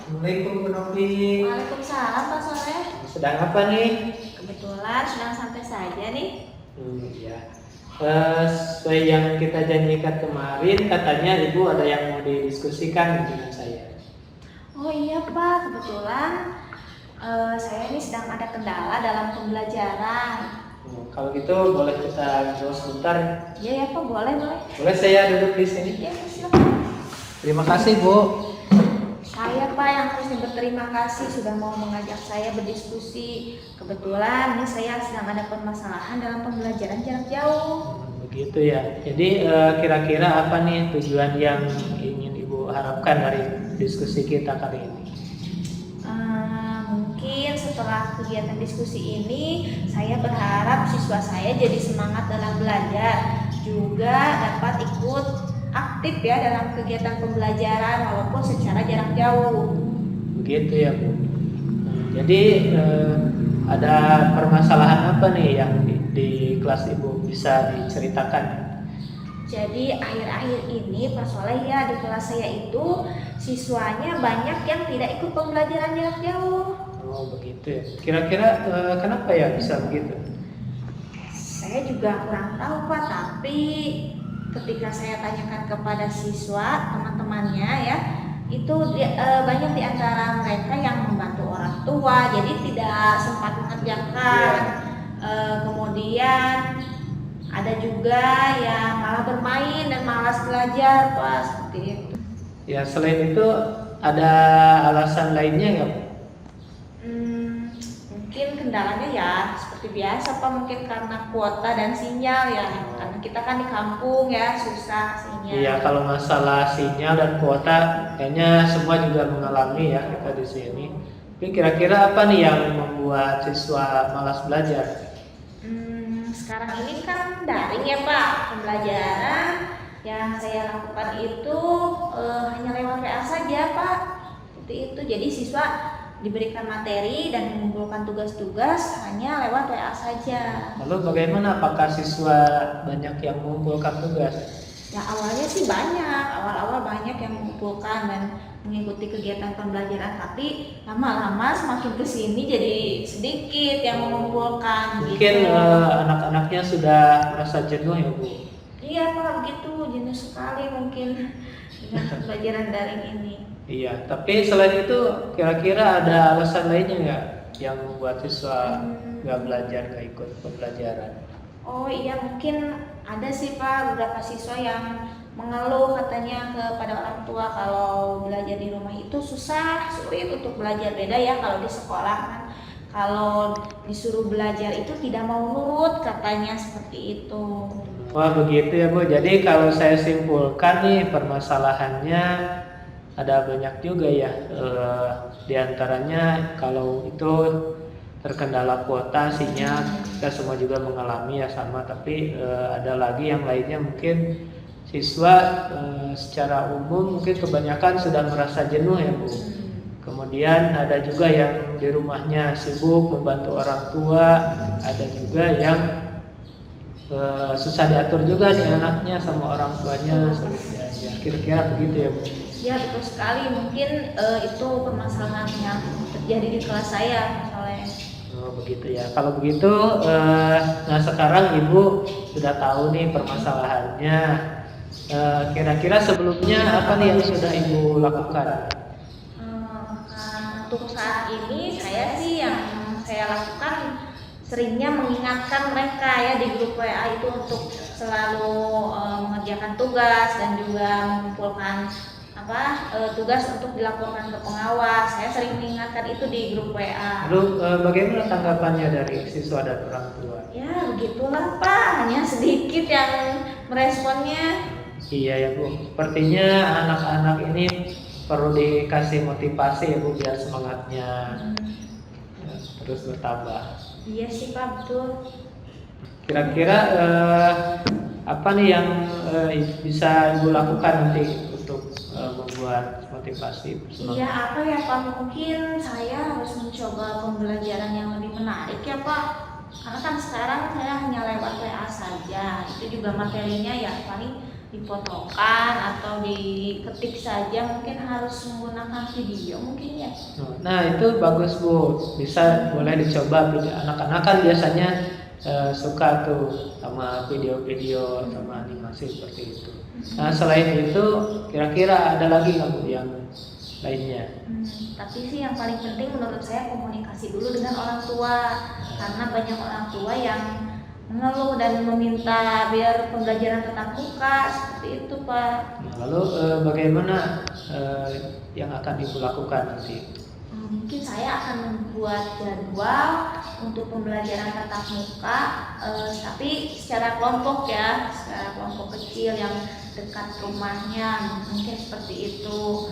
Assalamualaikum Bu Novi. Waalaikumsalam Pak Soleh. Sedang apa nih? Kebetulan sedang santai saja nih. Ya. Sesuai yang kita janjikan kemarin, katanya Ibu ada yang mau didiskusikan dengan saya. Oh iya Pak, kebetulan saya ini sedang ada kendala dalam pembelajaran. Kalau gitu boleh kita ngobrol sebentar. Iya ya Pak, boleh. Boleh saya duduk di sini? Iya, silakan. Terima kasih Bu. Saya Pak yang harusnya berterima kasih sudah mau mengajak saya berdiskusi. Kebetulan ini saya sedang ada permasalahan dalam pembelajaran jarak jauh. Begitu ya. Jadi kira-kira apa nih tujuan yang ingin Ibu harapkan dari diskusi kita kali ini? Mungkin setelah kegiatan diskusi ini, saya berharap siswa saya jadi semangat dalam belajar, juga dapat ikut aktif ya dalam kegiatan pembelajaran walaupun secara jarak jauh. Begitu ya Bu. Jadi ada permasalahan apa nih yang di kelas Ibu bisa diceritakan? Jadi akhir-akhir ini Pak Soleh ya di kelas saya itu siswanya banyak yang tidak ikut pembelajaran jarak jauh. Oh begitu ya. Kira-kira kenapa ya bisa begitu? Saya juga kurang tahu Pak, tapi ketika saya tanyakan kepada siswa teman-temannya ya, itu banyak di antara mereka yang membantu orang tua, jadi tidak sempat mengerjakan. Kemudian ada juga yang malah bermain dan malas belajar Pak, seperti itu. Ya selain itu ada alasan lainnya nggak? Mungkin kendalanya ya seperti biasa Pak, mungkin karena kuota dan sinyal ya, karena kita kan di kampung ya susah sinyal. Iya kalau masalah sinyal dan kuota kayaknya semua juga mengalami ya kita di sini. Tapi kira-kira apa nih yang membuat siswa malas belajar? Sekarang ini kan daring ya Pak, pembelajaran yang saya lakukan itu hanya lewat WA saja Pak, seperti itu. Jadi siswa diberikan materi dan mengumpulkan tugas-tugas hanya lewat WA saja. Lalu bagaimana, apakah siswa banyak yang mengumpulkan tugas? Ya awalnya sih banyak, awal-awal banyak yang mengumpulkan dan mengikuti kegiatan pembelajaran, tapi lama-lama semakin kesini jadi sedikit yang mengumpulkan. Mungkin gitu. Anak-anaknya sudah merasa jenuh ya Bu? Iya Pak, begitu jenuh sekali mungkin dengan pembelajaran daring ini. Iya, tapi selain itu kira-kira ada alasan lainnya nggak yang membuat siswa nggak belajar, nggak ikut pembelajaran? Oh iya, mungkin ada sih Pak beberapa siswa yang mengeluh katanya kepada orang tua kalau belajar di rumah itu susah, sulit untuk belajar. Beda ya kalau di sekolah kan, kalau disuruh belajar itu tidak mau nurut katanya, seperti itu. Wah begitu ya Bu. Jadi kalau saya simpulkan nih permasalahannya ada banyak juga ya, di antaranya kalau itu terkendala kuota, sinyal, kita semua juga mengalami ya sama, tapi ada lagi yang lainnya mungkin siswa secara umum mungkin kebanyakan sudah merasa jenuh ya Bu. Kemudian ada juga yang di rumahnya sibuk membantu orang tua, ada juga yang susah diatur juga nih anaknya sama orang tuanya, ya kira-kira begitu ya Bu. Ya betul sekali, mungkin itu permasalahan yang terjadi di kelas saya soalnya. Oh begitu ya. Kalau begitu, nah sekarang Ibu sudah tahu nih permasalahannya. Kira-kira sebelumnya apa nih yang sudah Ibu lakukan? Untuk saat ini saya sih yang saya lakukan seringnya mengingatkan mereka ya di grup WA itu untuk selalu mengerjakan tugas dan juga mengumpulkan tugas untuk dilaporkan ke pengawas. Saya sering mengingatkan itu di grup WA. Lalu bagaimana tanggapannya dari siswa dan orang tua? Ya begitulah Pak, hanya sedikit yang meresponnya. Iya ya Bu, sepertinya anak-anak ini perlu dikasih motivasi ya Bu biar semangatnya terus bertambah. Iya sih Pak, betul. Kira-kira apa nih yang bisa Ibu lakukan nanti untuk membuat motivasi semangat? Iya apa ya Pak, mungkin saya harus mencoba pembelajaran yang lebih menarik ya Pak. Karena kan sekarang saya hanya lewat WA saja, itu juga materinya ya paling difotokan atau ketik saja, mungkin harus menggunakan video mungkin ya. Nah itu bagus Bu, bisa boleh dicoba. Anak-anak kan biasanya suka tuh sama video-video sama animasi seperti itu. Nah selain itu kira-kira ada lagi nggak Bu yang lainnya? Tapi sih yang paling penting menurut saya komunikasi dulu dengan orang tua, karena banyak orang tua yang mengeluh dan meminta biar pembelajaran tatap muka seperti itu Pak. Nah, lalu bagaimana yang akan Ibu lakukan nanti? Mungkin saya akan membuat jadwal untuk pembelajaran tatap muka, tapi secara kelompok ya, secara kelompok kecil yang dekat rumahnya, mungkin seperti itu.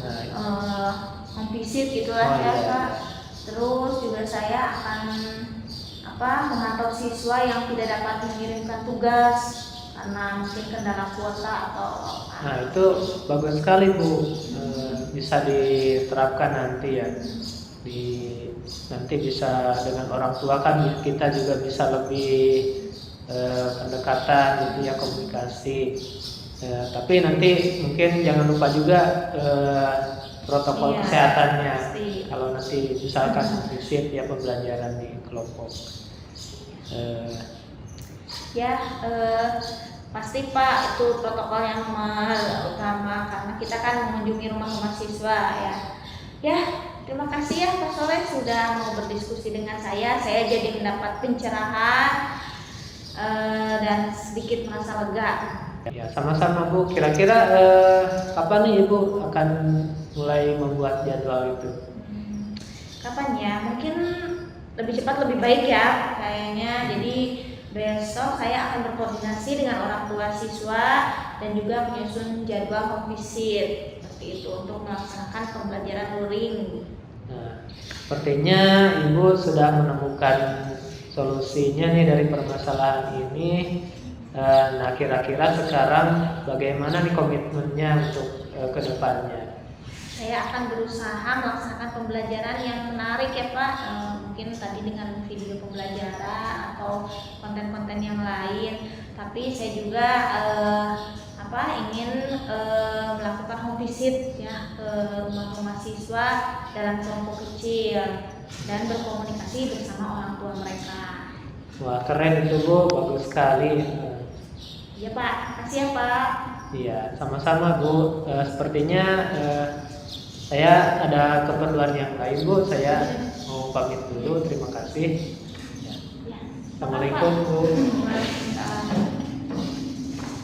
Home visit gitulah ya Pak. Terus juga saya akan memantau siswa yang tidak dapat mengirimkan tugas karena mungkin kendala kuota atau apa. Nah itu bagus sekali Bu, bisa diterapkan nanti ya. Nanti bisa dengan orang tua kan kita juga bisa lebih pendekatan gitu ya, komunikasi. Tapi nanti mungkin jangan lupa juga protokol kesehatannya. Pasti. Kalau nanti misalkan visit ya pembelajaran di kelompok. Pasti Pak, itu protokol yang utama karena kita kan mengunjungi rumah-rumah siswa ya. Ya, terima kasih ya Pak Soleh sudah mau berdiskusi dengan saya. Saya jadi mendapat pencerahan dan sedikit merasa lega. Ya, sama-sama Bu. Kira-kira kapan nih Ibu akan mulai membuat jadwal itu? Kapan ya? Mungkin lebih cepat lebih baik ya kayaknya. Jadi besok saya akan berkoordinasi dengan orang tua siswa dan juga menyusun jadwal home visit seperti itu untuk melaksanakan pembelajaran luring. Nah, sepertinya Ibu sudah menemukan solusinya nih dari permasalahan ini. Nah, kira-kira sekarang bagaimana nih komitmennya untuk ke depannya? Saya akan berusaha melaksanakan pembelajaran yang menarik ya Pak, mungkin tadi dengan video pembelajaran atau konten-konten yang lain. Tapi saya juga ingin melakukan home visit ya ke rumah-rumah siswa dalam kelompok kecil dan berkomunikasi bersama orang tua mereka. Wah keren itu Bu, bagus sekali. Iya Pak, makasih ya Pak. Iya, sama-sama Bu. Sepertinya saya ada keperluan yang lain Bu, saya mau pamit dulu. Terima kasih. Ya. Assalamualaikum Bu.